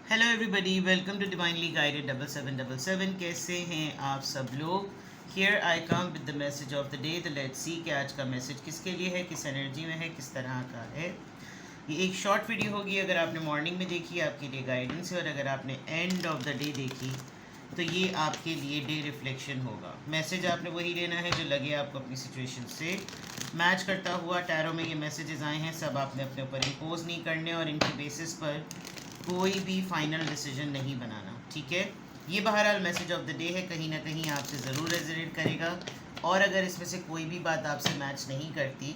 Hello everybody, welcome to divinely guided 7777। कैसे हैं आप सब लोग। Here I come with the message of the day. तो लेट्स सी कि आज का मैसेज किसके लिए है, किस एनर्जी में है, किस तरह का है। ये एक शॉर्ट वीडियो होगी। अगर आपने मॉर्निंग में देखी आपके लिए गाइडेंस है, और अगर आपने एंड ऑफ द डे देखी तो ये आपके लिए डे रिफ्लेक्शन होगा। मैसेज आपने वही लेना है जो लगे आपको अपनी सिचुएशन से मैच करता हुआ। टैरो में ये मैसेजेस आए हैं, सब आपने अपने ऊपर इम्पोज नहीं करने और इनके बेसिस पर कोई भी फाइनल डिसीजन नहीं बनाना, ठीक है। ये बहरहाल मैसेज ऑफ द डे है, कहीं ना कहीं आपसे ज़रूर रेजोनेट करेगा। और अगर इसमें से कोई भी बात आपसे मैच नहीं करती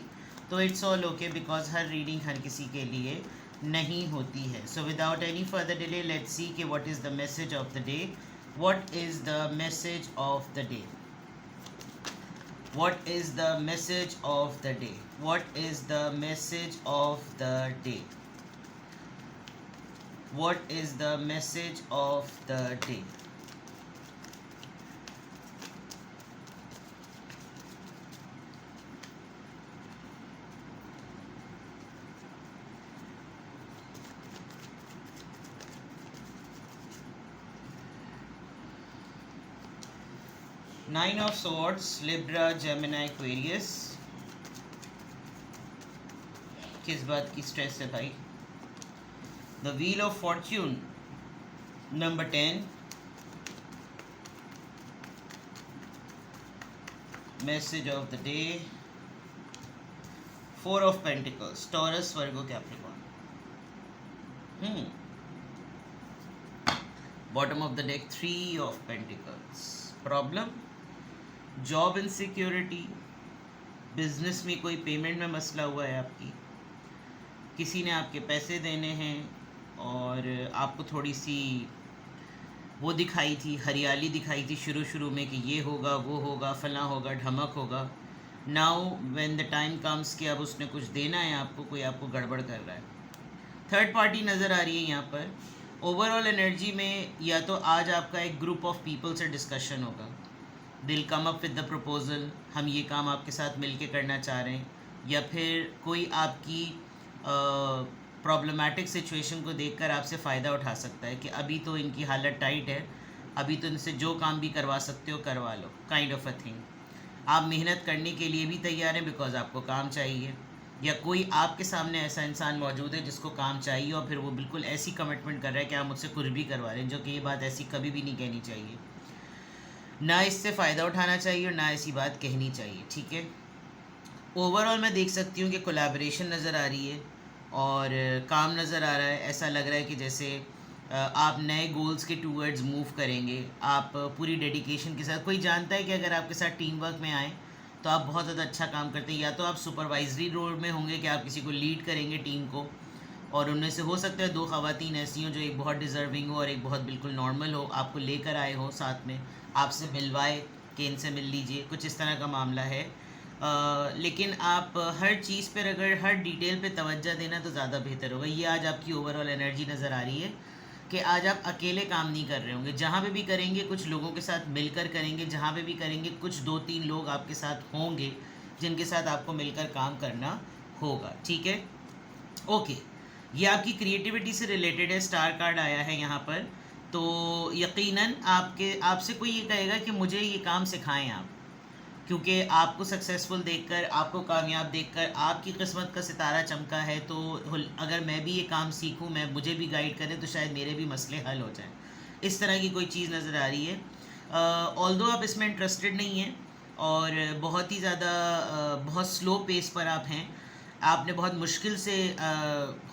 तो इट्स ऑल ओके, बिकॉज हर रीडिंग हर किसी के लिए नहीं होती है। So without any further delay let's see कि what is the message of the day. What is the message of the day. What is the message of the day? What is the message of the day? What is the message of the day? Nine of Swords, Libra, Gemini, Aquarius। किस बात की stress है भाई। The Wheel of Fortune, number 10। Message of the day, Four of Pentacles, Taurus, Virgo, Capricorn। Bottom of the deck, Three of Pentacles। Problem, job insecurity, business में कोई payment में मसला हुआ है आपकी, किसी ने आपके पैसे देने हैं और आपको थोड़ी सी वो दिखाई थी, हरियाली दिखाई थी शुरू में कि ये होगा वो होगा फला होगा ढमक होगा। Now when the time comes कि अब उसने कुछ देना है आपको, कोई आपको गड़बड़ कर रहा है। थर्ड पार्टी नज़र आ रही है यहाँ पर। ओवरऑल एनर्जी में या तो आज आपका एक ग्रुप ऑफ पीपल से डिस्कशन होगा, दिल come up with the proposal, हम ये काम आपके साथ मिलके करना चाह रहे हैं, या फिर कोई आपकी प्रॉब्लमेटिक सिचुएशन को देखकर आपसे फ़ायदा उठा सकता है कि अभी तो इनकी हालत टाइट है, अभी तो इनसे जो काम भी करवा सकते हो करवा लो, काइंड ऑफ अ थिंग। आप मेहनत करने के लिए भी तैयार हैं बिकॉज आपको काम चाहिए, या कोई आपके सामने ऐसा इंसान मौजूद है जिसको काम चाहिए और फिर वो बिल्कुल ऐसी कमिटमेंट कर रहा है कि आप मुझसे कुछ भी करवा रहे हैं, जो कि ये बात ऐसी कभी भी नहीं कहनी चाहिए, ना इससे फ़ायदा उठाना चाहिए और ना ऐसी बात कहनी चाहिए, ठीक है। ओवरऑल मैं देख सकती हूँ कि कोलैबोरेशन नज़र आ रही है और काम नज़र आ रहा है। ऐसा लग रहा है कि जैसे आप नए गोल्स के टूवर्ड्स मूव करेंगे, आप पूरी डेडिकेशन के साथ। कोई जानता है कि अगर आपके साथ टीम वर्क में आए तो आप बहुत ज़्यादा अच्छा काम करते हैं, या तो आप सुपरवाइजरी रोल में होंगे कि आप किसी को लीड करेंगे टीम को, और उनमें से हो सकता है दो ख़वातीन ऐसी हों जो एक बहुत डिज़र्विंग हो और एक बहुत बिल्कुल नॉर्मल हो, आपको लेकर आए हो साथ में, आपसे मिलवाए कि इनसे मिल लीजिए, कुछ इस तरह का मामला है। लेकिन आप हर चीज़ पर अगर हर डिटेल पे तवज्जो देना तो ज़्यादा बेहतर होगा। ये आज आपकी ओवरऑल एनर्जी नज़र आ रही है कि आज आप अकेले काम नहीं कर रहे होंगे, जहाँ पे भी करेंगे कुछ लोगों के साथ मिलकर करेंगे, जहाँ पे भी करेंगे कुछ दो तीन लोग आपके साथ होंगे जिनके साथ आपको मिलकर काम करना होगा, ठीक है। ओके, ये आपकी क्रिएटिविटी से रिलेटेड है, स्टार कार्ड आया है यहाँ पर। तो यकीनन आपसे कोई ये कहेगा कि मुझे ये काम सिखाएं आप, क्योंकि आपको सक्सेसफुल देखकर, आपको कामयाब देखकर आपकी किस्मत का सितारा चमका है। तो अगर मैं भी ये काम सीखूं, मैं मुझे भी गाइड करें तो शायद मेरे भी मसले हल हो जाएं। इस तरह की कोई चीज़ नज़र आ रही है। ऑल्दो आप इसमें इंटरेस्टेड नहीं हैं और बहुत ही ज़्यादा बहुत स्लो पेस पर आप हैं, आपने बहुत मुश्किल से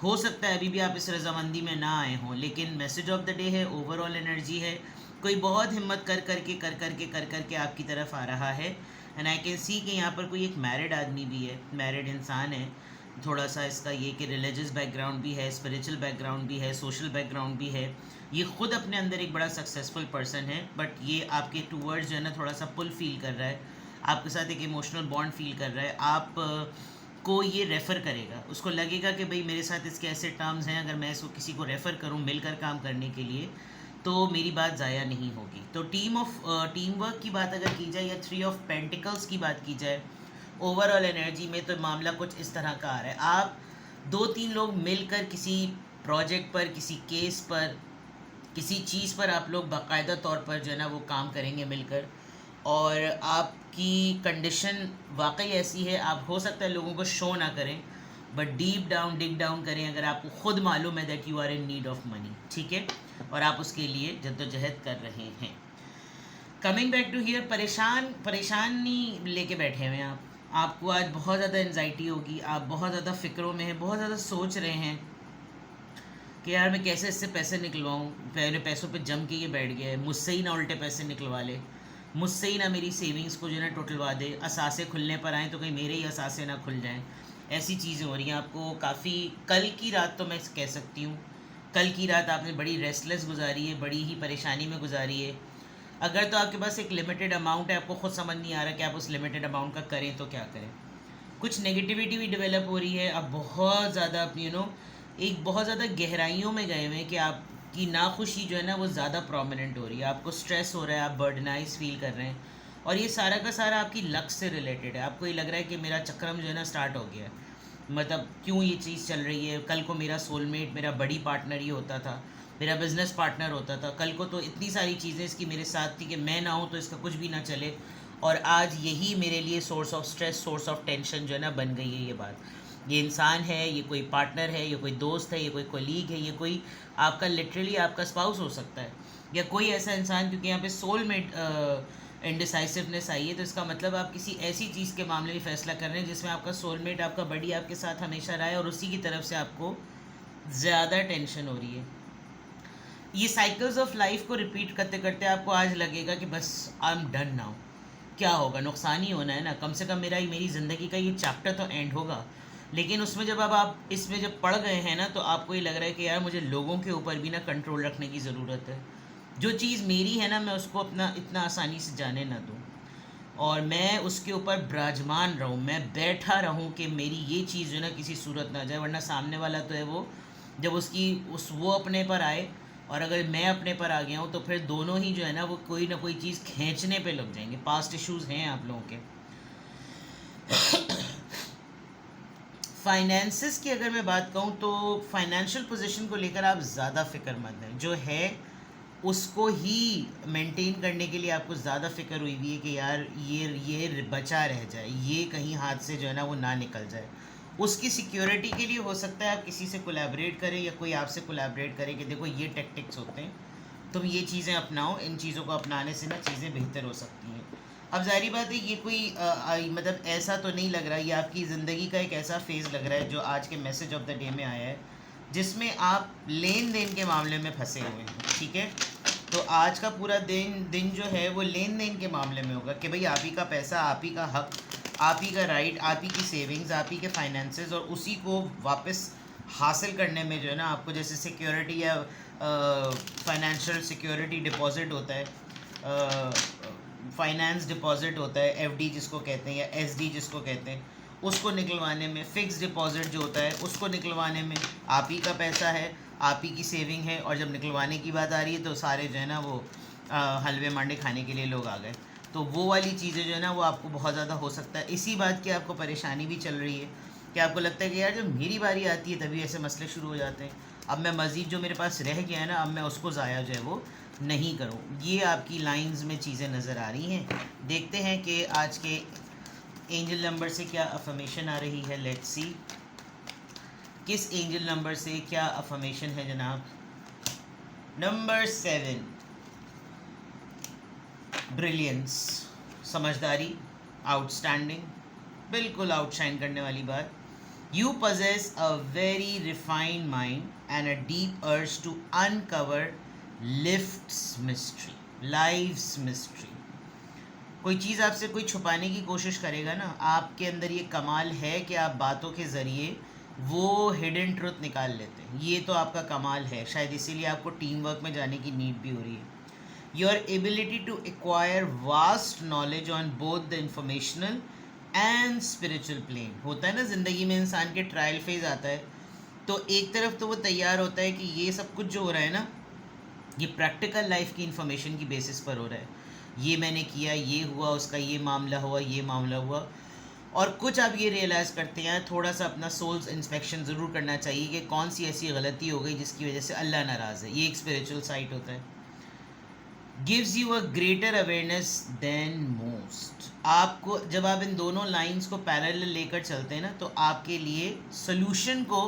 हो सकता है अभी भी आप इस रजामंदी में ना आए हों, लेकिन मैसेज ऑफ द डे है, ओवरऑल एनर्जी है, कोई बहुत हिम्मत कर करके आपकी तरफ आ रहा है। एंड आई कैन सी कि यहाँ पर कोई एक मैरिड आदमी भी है, मैरिड इंसान है। थोड़ा सा इसका ये कि रिलीजियस बैकग्राउंड भी है, स्पिरिचुअल बैकग्राउंड भी है, सोशल बैकग्राउंड भी है। ये ख़ुद अपने अंदर एक बड़ा सक्सेसफुल पर्सन है, बट ये आपके टूवर्ड्स जो है ना थोड़ा सा पुल फील कर रहा है, आपके साथ एक इमोशनल बॉन्ड फील कर रहा है। आप को ये रेफ़र करेगा, उसको लगेगा कि भाई मेरे साथ इसके ऐसे टर्म्स हैं, अगर मैं इसको किसी को रेफ़र करूं मिलकर काम करने के लिए तो मेरी बात ज़ाया नहीं होगी। तो टीम वर्क की बात अगर की जाए या थ्री ऑफ पेंटिकल्स की बात की जाए ओवरऑल एनर्जी में, तो मामला कुछ इस तरह का आ रहा है। आप दो तीन लोग मिलकर किसी प्रोजेक्ट पर, किसी केस पर किसी चीज़ पर आप लोग बाकायदा तौर पर जो है ना वो काम करेंगे मिलकर, और आपकी कंडीशन वाकई ऐसी है, आप हो सकता है लोगों को शो ना करें, but deep down dig down करें अगर आपको खुद मालूम है that you are in need of money, ठीक है, और आप उसके लिए जद्दोजहद कर रहे हैं। कमिंग बैक टू हियर, परेशानी लेके बैठे हुए हैं आपको आज बहुत ज़्यादा एनजाइटी होगी, आप बहुत ज़्यादा फ़िक्रों में हैं, बहुत ज़्यादा सोच रहे हैं कि यार मैं कैसे इससे पैसे निकलवाऊँ, पहले पैसों पे जम के ये बैठ गया है, मुझसे ही ना उल्टे पैसे निकलवा ले, मुझसे ही ना मेरी सेविंग्स को जो है ना टोटलवा दे, असासे खुलने पर आएँ तो कहीं मेरे ही असासे ना खुल जाएँ, ऐसी चीज़ें हो रही हैं आपको काफ़ी। कल की रात तो मैं कह सकती हूँ, कल की रात आपने बड़ी रेस्टलेस गुजारी है, बड़ी ही परेशानी में गुजारी है। अगर तो आपके पास एक लिमिटेड अमाउंट है, आपको खुद समझ नहीं आ रहा कि आप उस लिमिटेड अमाउंट का करें तो क्या करें, कुछ नेगेटिविटी भी डेवलप हो रही है, आप बहुत ज़्यादा एक बहुत ज़्यादा गहराइयों में गए हुए हैं कि आपकी नाखुशी जो है ना वो ज़्यादा प्रोमिनेंट हो रही है, आपको स्ट्रेस हो रहा है, आप बर्डनाइज फील कर रहे हैं, और ये सारा का सारा आपकी लक से रिलेटेड है। आपको ये लग रहा है कि मेरा चक्रम जो है ना स्टार्ट हो गया है, मतलब क्यों ये चीज़ चल रही है, कल को मेरा सोलमेट मेरा बड़ी पार्टनर ही होता था, मेरा बिज़नेस पार्टनर होता था, कल को तो इतनी सारी चीज़ें इसकी मेरे साथ थी कि मैं ना हूँ तो इसका कुछ भी ना चले, और आज यही मेरे लिए source of stress, source of tension जो है ना बन गई है ये बात। ये इंसान है, ये कोई पार्टनर है, ये कोई दोस्त है, ये कोई कोलीग है, ये कोई आपका लिटरली आपका स्पाउस हो सकता है, या कोई ऐसा इंसान, क्योंकि यहाँ पे सोलमेट इंडिसाइसिवनेस आई है, तो इसका मतलब आप किसी ऐसी चीज़ के मामले में फ़ैसला कर रहे हैं जिसमें आपका सोलमेट, आपका बडी आपके साथ हमेशा रहा है, और उसी की तरफ से आपको ज़्यादा टेंशन हो रही है। ये साइकिल्स ऑफ लाइफ को रिपीट करते करते आपको आज लगेगा कि बस आई एम डन नाउ, क्या होगा, नुकसान ही होना है ना, कम से कम मेरी ज़िंदगी का ये चैप्टर तो एंड होगा। लेकिन उसमें जब अब आप इसमें जब पड़ गए हैं ना, तो आपको ये लग रहा है कि यार मुझे लोगों के ऊपर भी ना कंट्रोल रखने की ज़रूरत है, जो चीज़ मेरी है ना मैं उसको अपना इतना आसानी से जाने ना दूँ, और मैं उसके ऊपर विराजमान रहूँ, मैं बैठा रहूँ कि मेरी ये चीज़ जो है ना किसी सूरत ना जाए, वरना सामने वाला तो है वो, जब वो अपने पर आए और अगर मैं अपने पर आ गया हूँ तो फिर दोनों ही जो है ना वो कोई ना कोई चीज़ खींचने पे लग जाएंगे। पास्ट इश्यूज़ हैं आप लोगों के। फाइनेंसिस की अगर मैं बात कहूँ तो फाइनेंशियल पोजीशन को लेकर आप ज़्यादा फ़िक्रमंद हैं, जो है उसको ही मेंटेन करने के लिए आपको ज़्यादा फ़िक्र हुई हुई है कि यार ये बचा रह जाए, ये कहीं हाथ से जो है ना वो ना निकल जाए। उसकी सिक्योरिटी के लिए हो सकता है आप किसी से कोलैबोरेट करें या कोई आपसे कोलैबोरेट करे कि देखो ये टेक्टिक्स होते हैं, तुम ये चीज़ें अपनाओ, इन चीज़ों को अपनाने से ना चीज़ें बेहतर हो सकती हैं। अब ज़ाहिर बात है ये कोई मतलब ऐसा तो नहीं लग रहा, ये आपकी ज़िंदगी का एक ऐसा फेज़ लग रहा है जो आज के मैसेज ऑफ द डे में आया है, जिसमें आप लेन देन के मामले में फंसे हुए हैं, ठीक है। तो आज का पूरा दिन जो है वो लेन देन के मामले में होगा कि भाई आप ही का पैसा, आप ही का हक, आप ही का राइट, आप ही की सेविंग्स, आप ही के फाइनेंसेस, और उसी को वापस हासिल करने में जो है ना आपको जैसे सिक्योरिटी या फाइनेंशियल सिक्योरिटी डिपॉजिट होता है, फाइनेंस डिपॉजिट होता है, एफडी जिसको कहते हैं या एसडी जिसको कहते हैं, उसको निकलवाने में, फ़िक्स डिपॉजिट जो होता है उसको निकलवाने में आप ही का पैसा है, आप ही की सेविंग है, और जब निकलवाने की बात आ रही है तो सारे जो है ना वो हलवे मांडे खाने के लिए लोग आ गए। तो वो वाली चीज़ें जो है ना वो आपको बहुत ज़्यादा हो सकता है, इसी बात की आपको परेशानी भी चल रही है कि आपको लगता है कि यार जब मेरी बारी आती है तभी ऐसे मसले शुरू हो जाते हैं, अब मैं मज़ीद जो मेरे पास रह गया है ना अब मैं उसको ज़ाया जो है वो नहीं करूं। ये आपकी लाइंस में चीज़ें नज़र आ रही हैं। देखते हैं कि आज के एंजल नंबर से क्या अफर्मेशन आ रही है। लेट्स सी किस एंजल नंबर से क्या अफर्मेशन है जनाब। नंबर 7, ब्रिलियंस, समझदारी, आउटस्टैंडिंग, बिल्कुल आउटशाइन करने वाली बात। You possess a very refined mind and a deep urge to uncover life's mystery, life's mystery. कोई चीज़ आपसे कोई छुपाने की कोशिश करेगा ना, आपके अंदर ये कमाल है कि आप बातों के ज़रिए वो हिडन ट्रुथ निकाल लेते हैं। ये तो आपका कमाल है, शायद इसीलिए आपको टीम वर्क में जाने की नीड भी हो रही है। Your ability to acquire vast knowledge on both the informational and spiritual plane. होता है ना ज़िंदगी में इंसान के ट्रायल फेज आता है, तो एक तरफ तो वो तैयार होता है कि ये सब कुछ जो हो रहा है ना ये प्रैक्टिकल लाइफ की इंफॉर्मेशन की बेसिस पर हो रहा है, ये मैंने किया, ये हुआ, उसका ये मामला हुआ, ये मामला हुआ, और कुछ आप ये रियलाइज़ करते हैं, थोड़ा सा अपना सोल्स इंस्पेक्शन ज़रूर करना चाहिए कि कौन सी ऐसी गलती हो गई जिसकी वजह से अल्लाह नाराज़ है। ये एक स्पिरिचुअल साइट होता है। Gives you a greater awareness than most. आपको जब आप इन दोनों लाइंस को पैरेलल लेकर चलते हैं ना, तो आपके लिए सोल्यूशन को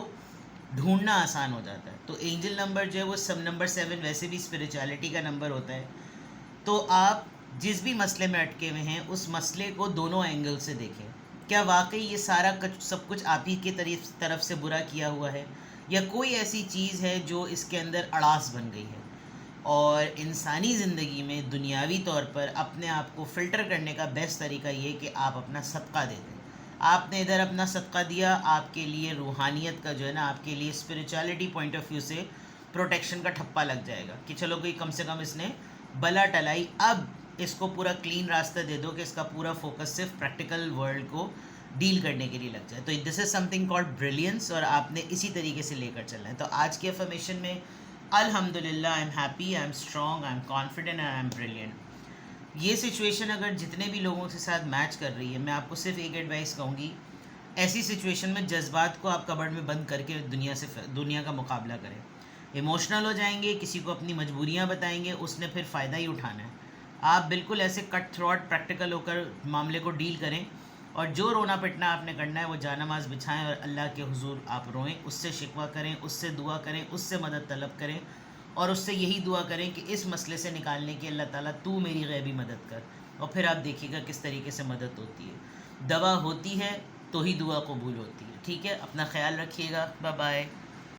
ढूंढना आसान हो जाता है। तो एंजल नंबर जो है वो सब नंबर 7 वैसे भी स्पिरिचुअलिटी का नंबर होता है। तो आप जिस भी मसले में अटके हुए हैं उस मसले को दोनों एंगल से देखें। क्या वाकई ये सारा सब कुछ आप ही की तरफ से बुरा किया हुआ है, या कोई ऐसी चीज़ है जो इसके अंदर अड़ास बन गई है। और इंसानी ज़िंदगी में दुनियावी तौर पर अपने आप को फ़िल्टर करने का बेस्ट तरीका ये कि आप अपना सदका दे दें। आपने इधर अपना सदका दिया, आपके लिए रूहानियत का जो है ना, आपके लिए स्पिरिचुअलिटी पॉइंट ऑफ व्यू से प्रोटेक्शन का ठप्पा लग जाएगा कि चलो कोई कम से कम इसने बला टलाई, अब इसको पूरा क्लीन रास्ता दे दो कि इसका पूरा फोकस सिर्फ प्रैक्टिकल वर्ल्ड को डील करने के लिए लग जाए। तो this is something called brilliance, और आपने इसी तरीके से लेकर चलना है। तो आज के अफर्मेशन में अल्हम्दुलिल्लाह, I am happy, I am strong, I am confident, I am brilliant. ये सिचुएशन अगर जितने भी लोगों के साथ मैच कर रही है, मैं आपको सिर्फ एक एडवाइस कहूँगी, ऐसी सिचुएशन में जज्बात को आप कबर्ड में बंद करके दुनिया का मुकाबला करें। इमोशनल हो जाएंगे, किसी को अपनी मजबूरियाँ बताएंगे, उसने फिर फ़ायदा ही उठाना है। आप बिल्कुल ऐसे कट थ्रोट प्रैक्टिकल होकर मामले को डील करें, और जो रोना पिटना आपने करना है वो जानमाज बिछाएं और अल्लाह के हुजूर आप रोएं, उससे शिकवा करें, उससे दुआ करें, उससे मदद तलब करें, और उससे यही दुआ करें कि इस मसले से निकालने की अल्लाह ताला तू मेरी गैबी मदद कर। और फिर आप देखिएगा किस तरीके से मदद होती है। दवा होती है तो ही दुआ कबूल होती है। ठीक है, अपना ख्याल रखिएगा, बाय बाय।